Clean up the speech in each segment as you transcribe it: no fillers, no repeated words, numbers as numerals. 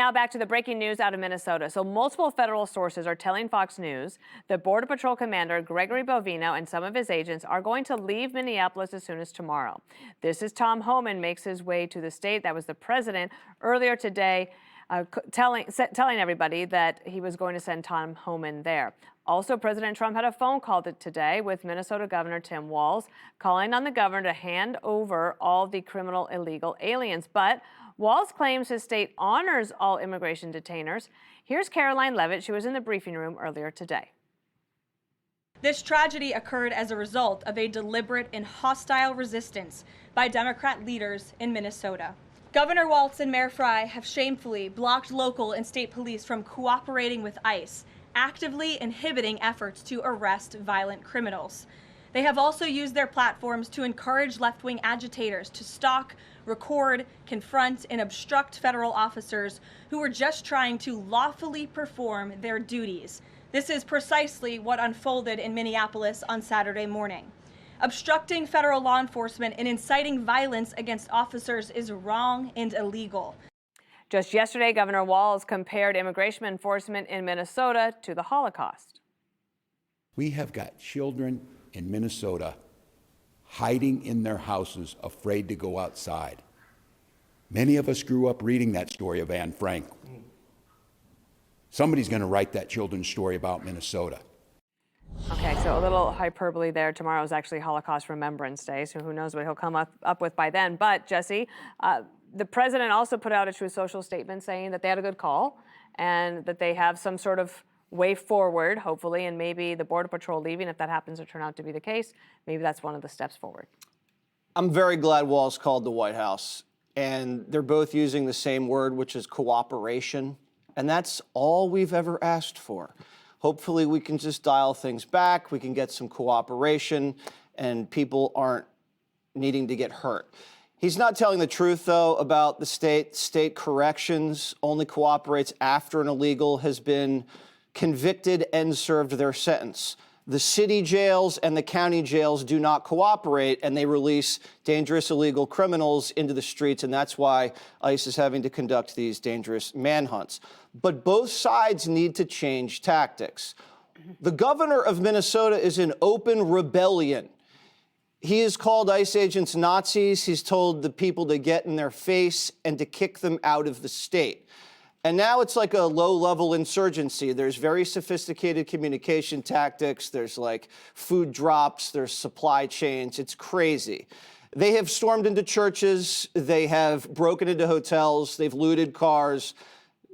now back to the breaking news out of Minnesota. So multiple federal sources are telling Fox News that Border Patrol Commander Gregory Bovino and some of his agents are going to leave Minneapolis as soon as tomorrow. This is Tom Homan makes his way to the state. That was the president earlier today telling everybody that he was going to send Tom Homan there. Also, President Trump had a phone call today with Minnesota Governor Tim Walz, calling on the governor to hand over all the criminal illegal aliens. But Walz claims his state honors all immigration detainers. Here's Caroline Levitt. She was in the briefing room earlier today. This tragedy occurred as a result of a deliberate and hostile resistance by Democrat leaders in Minnesota. Governor Walz and Mayor Frey have shamefully blocked local and state police from cooperating with ICE, actively inhibiting efforts to arrest violent criminals. They have also used their platforms to encourage left-wing agitators to stalk, record, confront, and obstruct federal officers who were just trying to lawfully perform their duties. This is precisely what unfolded in Minneapolis on Saturday morning. Obstructing federal law enforcement and inciting violence against officers is wrong and illegal. Just yesterday, Governor Walz compared immigration enforcement in Minnesota to the Holocaust. We have got children in Minnesota hiding in their houses, afraid to go outside. Many of us grew up reading that story of Anne Frank. Somebody's going to write that children's story about Minnesota. Okay, so a little hyperbole there. Tomorrow is actually Holocaust Remembrance Day, so who knows what he'll come up with by then. But, Jesse, the president also put out a Truth Social statement saying that they had a good call and that they have some sort of way forward, hopefully, and maybe the Border Patrol leaving, if that happens to turn out to be the case, maybe that's one of the steps forward. I'm very glad Walz called the White House, and they're both using the same word, which is cooperation, and that's all we've ever asked for. Hopefully we can just dial things back, we can get some cooperation, and people aren't needing to get hurt. He's not telling the truth, though, about the state. State corrections only cooperates after an illegal has been convicted and served their sentence. The city jails and the county jails do not cooperate, and they release dangerous illegal criminals into the streets, and that's why ICE is having to conduct these dangerous manhunts. But both sides need to change tactics. The governor of Minnesota is in open rebellion. He has called ICE agents Nazis. He's told the people to get in their face and to kick them out of the state. And now it's like a low-level insurgency. There's very sophisticated communication tactics. There's like food drops. There's supply chains. It's crazy. They have stormed into churches. They have broken into hotels. They've looted cars.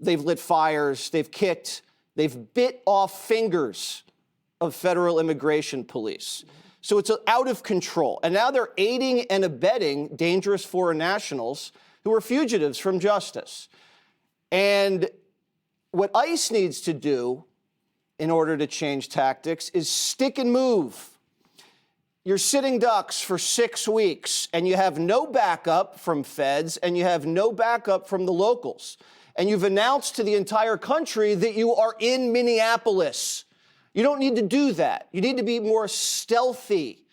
They've lit fires. They've kicked. They've bit off fingers of federal immigration police. So it's out of control. And now they're aiding and abetting dangerous foreign nationals who are fugitives from justice. And what ICE needs to do in order to change tactics is stick and move. You're sitting ducks for 6 weeks, and you have no backup from feds, and you have no backup from the locals. And you've announced to the entire country that you are in Minneapolis. You don't need to do that. You need to be more stealthy.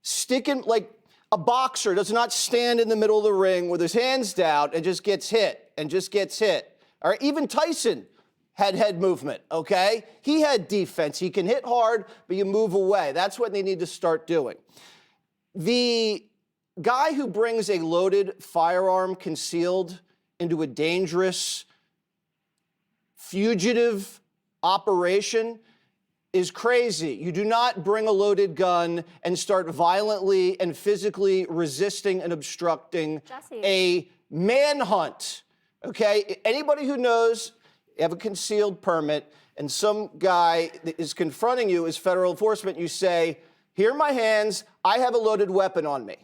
Sticking like a boxer does not stand in the middle of the ring with his hands down and just gets hit and just gets hit. All right, even Tyson had head movement, okay? He had defense. He can hit hard, but you move away. That's what they need to start doing. The guy who brings a loaded firearm concealed into a dangerous fugitive operation is crazy. You do not bring a loaded gun and start violently and physically resisting and obstructing a manhunt. Okay, anybody who knows, you have a concealed permit, and some guy that is confronting you as federal enforcement, you say, here are my hands, I have a loaded weapon on me,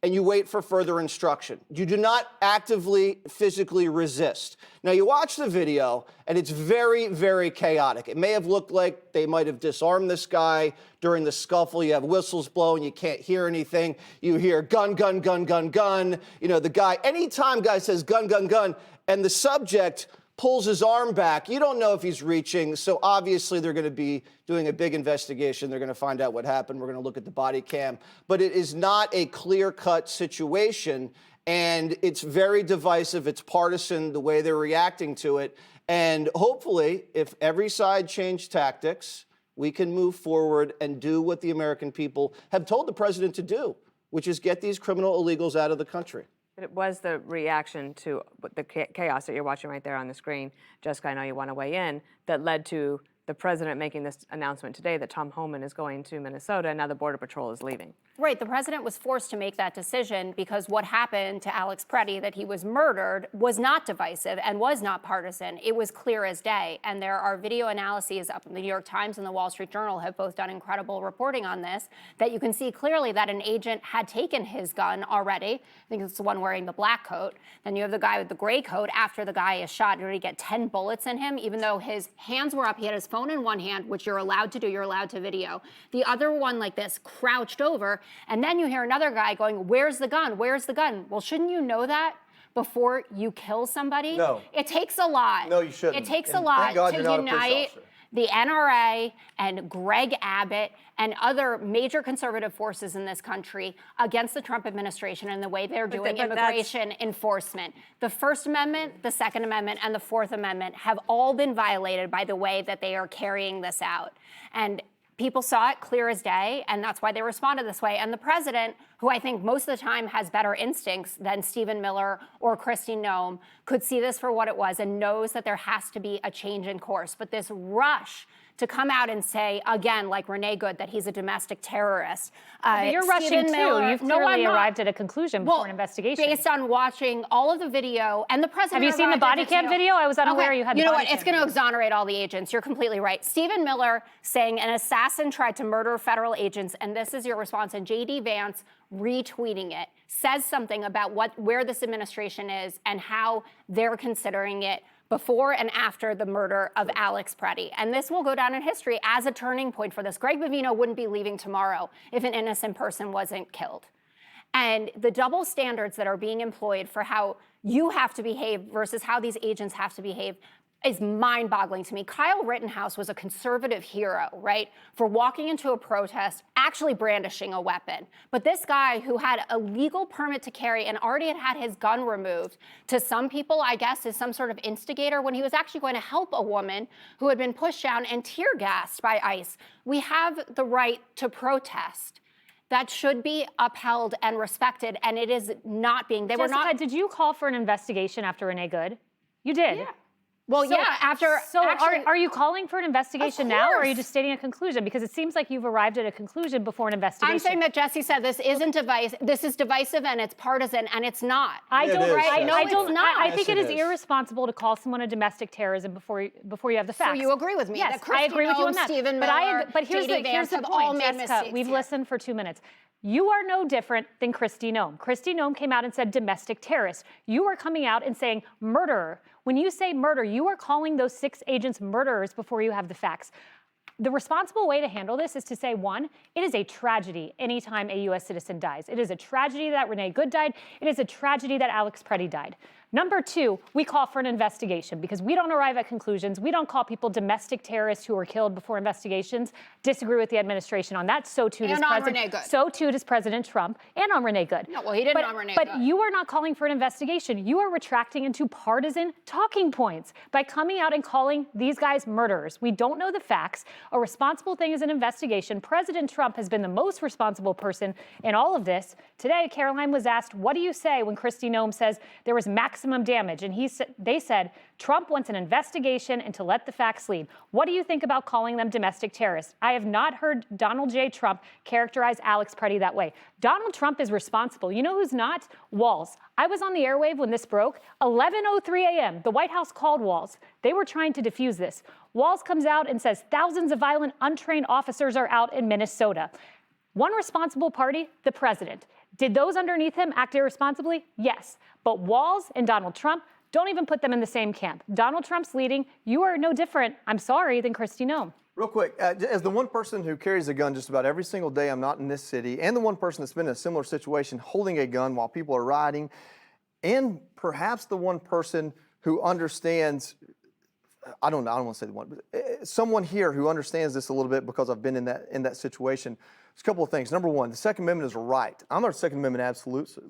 and you wait for further instruction. You do not actively, physically resist. Now, you watch the video, and it's very, very chaotic. It may have looked like they might have disarmed this guy during the scuffle. You have whistles blowing, you can't hear anything. You hear gun, gun, gun, gun, gun. You know, the guy, anytime guy says gun, gun, gun, and the subject pulls his arm back, you don't know if he's reaching, so obviously they're going to be doing a big investigation. They're going to find out what happened. We're going to look at the body cam. But it is not a clear-cut situation, And it's very divisive. It's partisan, the way they're reacting to it. And hopefully, if every side changed tactics, we can move forward and do what the American people have told the president to do, which is get these criminal illegals out of the country. But it was the reaction to the chaos that you're watching right there on the screen, Jessica, I know you want to weigh in, that led to the president making this announcement today that Tom Homan is going to Minnesota, and now the Border Patrol is leaving. Right, the president was forced to make that decision because what happened to Alex Pretti, that he was murdered, was not divisive and was not partisan. It was clear as day. And there are video analyses up in the New York Times and the Wall Street Journal have both done incredible reporting on this, that you can see clearly that an agent had taken his gun already. I think it's the one wearing the black coat. Then you have the guy with the gray coat. After the guy is shot, you already get 10 bullets in him, even though his hands were up. He had his phone in one hand, which you're allowed to do, you're allowed to video. The other one like this, crouched over, and then you hear another guy going, where's the gun? Where's the gun? Well, shouldn't you know that before you kill somebody? No. It takes a lot. No, you shouldn't. It takes a And lot thank God to you're not a police unite officer. the NRA and Greg Abbott and other major conservative forces in this country against the Trump administration and the way they're doing immigration enforcement. The First Amendment, the Second Amendment, and the Fourth Amendment have all been violated by the way that they are carrying this out. And people saw it clear as day, and that's why they responded this way. And the president, who I think most of the time has better instincts than Stephen Miller or Kristi Noem, could see this for what it was and knows that there has to be a change in course. But this rush to come out and say, again, like Renee Good, that he's a domestic terrorist. But you're rushing too. You've clearly arrived at a conclusion before an investigation. Based on watching all of the video, and the president. Have you seen the body cam video? I was unaware you had the body cam. You know what? It's going to exonerate all the agents. You're completely right. Stephen Miller saying an assassin tried to murder federal agents, and this is your response. And J.D. Vance retweeting it says something about where this administration is and how they're considering it before and after the murder of Alex Pretti. And this will go down in history as a turning point for this. Greg Bovino wouldn't be leaving tomorrow if an innocent person wasn't killed. And the double standards that are being employed for how you have to behave versus how these agents have to behave is mind-boggling to me. Kyle Rittenhouse was a conservative hero, right, for walking into a protest, actually brandishing a weapon. But this guy who had a legal permit to carry and already had his gun removed, to some people, I guess, is some sort of instigator when he was actually going to help a woman who had been pushed down and tear-gassed by ICE. We have the right to protest. That should be upheld and respected, and it is not being. Jessica, did you call for an investigation after Renee Good? You did. Yeah. Well, so, yeah, after. So actually, are you calling for an investigation now, or are you just stating a conclusion? Because it seems like you've arrived at a conclusion before an investigation. I'm saying that Jesse said this isn't divisive. This is divisive and it's partisan, and it's not. I don't. Right? No, it's not. I think Yes, it is irresponsible to call someone a domestic terrorism before you have the facts. So you agree with me? Yes, that I agree with you on that. Stephen but Miller, but here's the point, Jessica. We've listened for 2 minutes. You are no different than Kristi Noem. Kristi Noem came out and said domestic terrorist. You are coming out and saying murderer. When you say murder, you are calling those 6 agents murderers before you have the facts. The responsible way to handle this is to say, one, it is a tragedy anytime a U.S. citizen dies. It is a tragedy that Renee Good died. It is a tragedy that Alex Pretti died. Number 2, we call for an investigation because we don't arrive at conclusions. We don't call people domestic terrorists who were killed before investigations. Disagree with the administration on that. So too does President Trump and on Renee Good. No, well, he didn't on Renee Good. But you are not calling for an investigation. You are retracting into partisan talking points by coming out and calling these guys murderers. We don't know the facts. A responsible thing is an investigation. President Trump has been the most responsible person in all of this. Today, Caroline was asked, what do you say when Kristi Noem says there was maximum damage? And they said, Trump wants an investigation and to let the facts lead. What do you think about calling them domestic terrorists? I have not heard Donald J. Trump characterize Alex Pretti that way. Donald Trump is responsible. You know who's not? Walz. I was on the airwave when this broke. 11:03 a.m. The White House called Walz. They were trying to defuse this. Walz comes out and says thousands of violent, untrained officers are out in Minnesota. One responsible party, the president. Did those underneath him act irresponsibly? Yes. But Walz and Donald Trump, don't even put them in the same camp. Donald Trump's leading. You are no different, I'm sorry, than Kristi Noem. Real quick, as the one person who carries a gun just about every single day I'm not in this city, and the one person that's been in a similar situation holding a gun while people are riding, and perhaps the one person who understands, I don't want to say the one, but someone here who understands this a little bit because I've been in that situation. There's a couple of things. Number one, the Second Amendment is a right. I'm a Second Amendment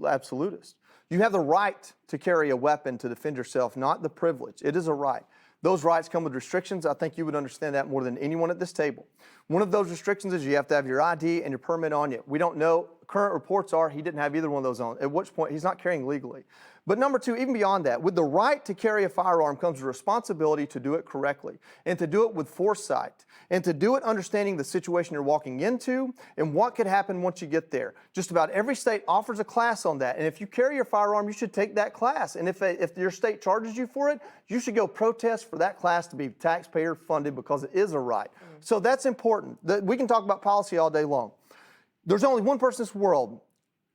absolutist. You have the right to carry a weapon to defend yourself, not the privilege. It is a right. Those rights come with restrictions. I think you would understand that more than anyone at this table. One of those restrictions is you have to have your ID and your permit on you. We don't know. Current reports are he didn't have either one of those on, at which point he's not carrying legally. But number two, even beyond that, with the right to carry a firearm comes the responsibility to do it correctly and to do it with foresight and to do it understanding the situation you're walking into and what could happen once you get there. Just about every state offers a class on that. And if you carry your firearm, you should take that class. And if your state charges you for it, you should go protest for that class to be taxpayer funded because it is a right. So that's important. We can talk about policy all day long. There's only one person in this world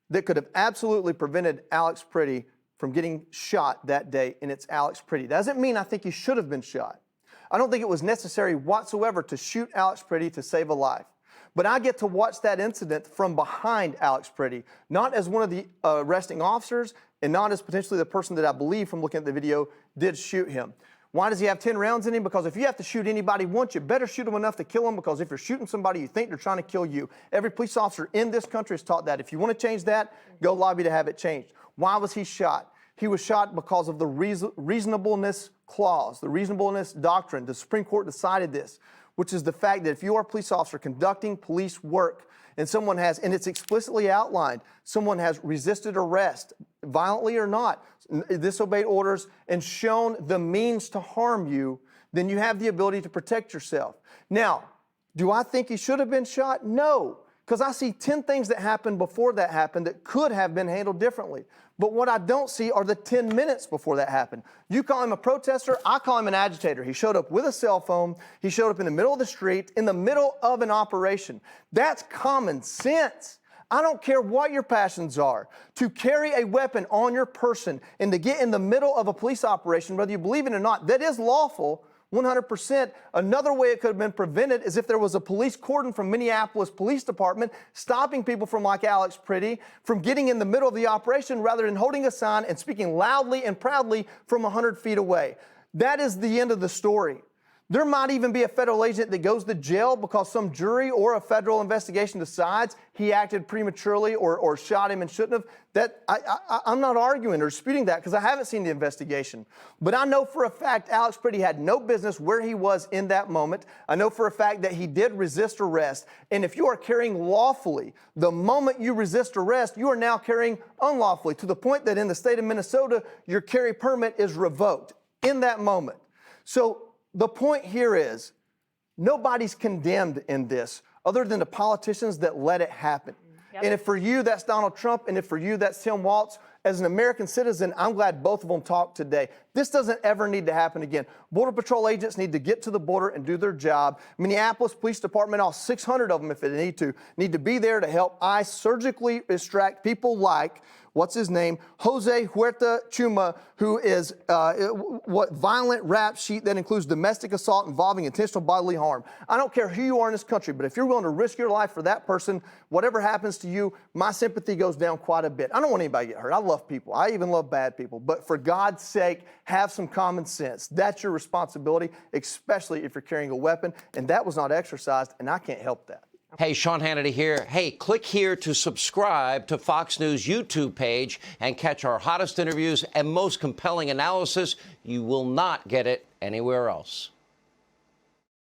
that could have absolutely prevented Alex Pretti from getting shot that day, and it's Alex Pretti. That doesn't mean I think he should have been shot. I don't think it was necessary whatsoever to shoot Alex Pretti to save a life. But I get to watch that incident from behind Alex Pretti, not as one of the arresting officers and not as potentially the person that I believe from looking at the video did shoot him. Why does he have 10 rounds in him? Because if you have to shoot anybody once, you better shoot them enough to kill them, because if you're shooting somebody, you think they're trying to kill you. Every police officer in this country is taught that. If you want to change that, go lobby to have it changed. Why was he shot? He was shot because of the reasonableness clause, the reasonableness doctrine. The Supreme Court decided this, which is the fact that if you are a police officer conducting police work and someone has, and it's explicitly outlined, someone has resisted arrest, violently or not, disobeyed orders, and shown the means to harm you, then you have the ability to protect yourself. Now, do I think he should have been shot? No, because I see 10 things that happened before that happened that could have been handled differently. But what I don't see are the 10 minutes before that happened. You call him a protester, I call him an agitator. He showed up with a cell phone. He showed up in the middle of the street, in the middle of an operation. That's common sense. I don't care what your passions are. To carry a weapon on your person and to get in the middle of a police operation, whether you believe it or not, that is lawful. 100%. Another way it could have been prevented is if there was a police cordon from Minneapolis Police Department stopping people from, like Alex Pretti, from getting in the middle of the operation rather than holding a sign and speaking loudly and proudly from 100 feet away. That is the end of the story. There might even be a federal agent that goes to jail because some jury or a federal investigation decides he acted prematurely or shot him and shouldn't have. I'm not arguing or disputing that because I haven't seen the investigation. But I know for a fact Alex Pretti had no business where he was in that moment. I know for a fact that he did resist arrest. And if you are carrying lawfully, the moment you resist arrest, you are now carrying unlawfully, to the point that in the state of Minnesota, your carry permit is revoked in that moment. So the point here is nobody's condemned in this other than the politicians that let it happen. Yep. And if for you that's Donald Trump and if for you that's Tim Walz, as an American citizen, I'm glad both of them talked today. This doesn't ever need to happen again. Border Patrol agents need to get to the border and do their job. Minneapolis Police Department, all 600 of them if they need to be there to help ICE surgically extract people like, what's his name, Jose Huerta Chuma, who is violent rap sheet that includes domestic assault involving intentional bodily harm. I don't care who you are in this country, but if you're willing to risk your life for that person, whatever happens to you, my sympathy goes down quite a bit. I don't want anybody to get hurt. I love people. I even love bad people. But for God's sake, have some common sense. That's your responsibility, especially if you're carrying a weapon. And that was not exercised, and I can't help that. Hey, Sean Hannity here. Hey, click here to subscribe to Fox News YouTube page and catch our hottest interviews and most compelling analysis. You will not get it anywhere else.